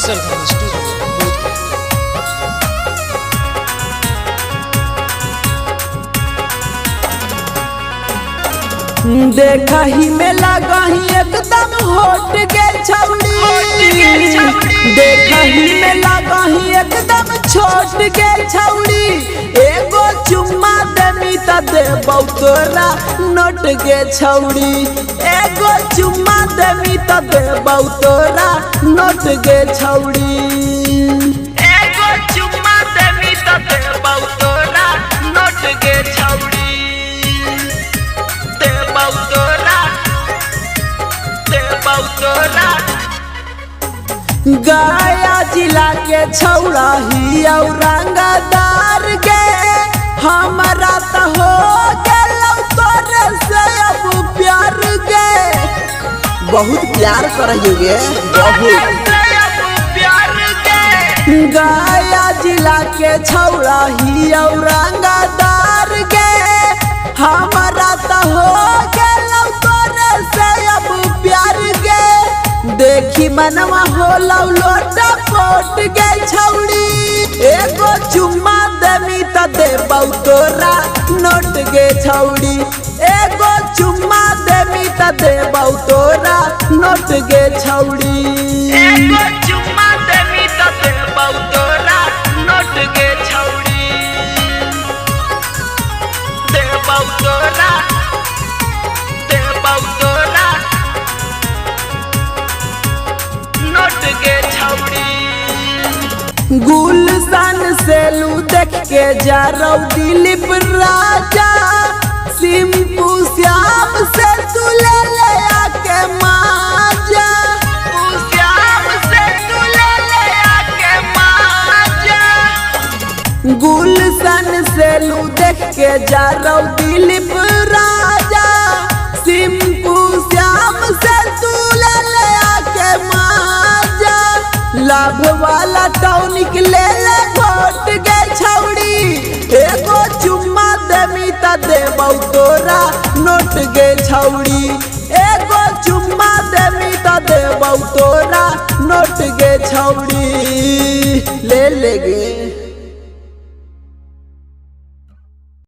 सरगम studio Bodhgaya. देखा ही में लगा ही एकदम होट के छौड़ी, देखा ही में लगा ही एकदम छोट के छौड़ी। एगो चुम्मा देमी त देबौ तोरा नोट के छौड़ी, एगो चुम्मा देमी त देबौ तोरा नोट के छौड़ी, एगो चुम्मा देमी त देबौ तोरा नोट के छौड़ी। गया जिला के छौड़ा ही औरंगाबाद के, हमारा तो हो गेलौ तोरे से अब प्यार के। बहुत प्यार करिए बहुत गया जिला के छौड़ा ही औरंगाबाद के, हमारा तो हो गेलौ तोरे से अब प्यार के। देखी मनवा होलौ लोटा पोट के छौड़ी, एगो चुम्मा देमी त देबौ तोरा नोट के छौड़ी, एगो चुम्मा देमी त देबौ तोरा नोट के छौड़ी, एगो चुम्मा देमी त देबौ तोरा नोट के छौड़ी, देबौ तोरा नोट के छौड़ी। गुलशन से लू देख के जा रौ दिलीप राजा, सिंपू श्याम से तू ले ले आके माजा, श्याम से तू ले ले आके माजा। गुलशन से लू देख के जा रौ दिलीप राजा, सिंपू श्याम से तू ले ले आके माजा। लाभ वाला टॉनिक ले ले घोट के छौड़ी, एगो चुम्मा देमी त देबौ तोरा नोट के छौड़ी, एगो चुम्मा देमी त देबौ तोरा नोट के छौड़ी। ले लेगे।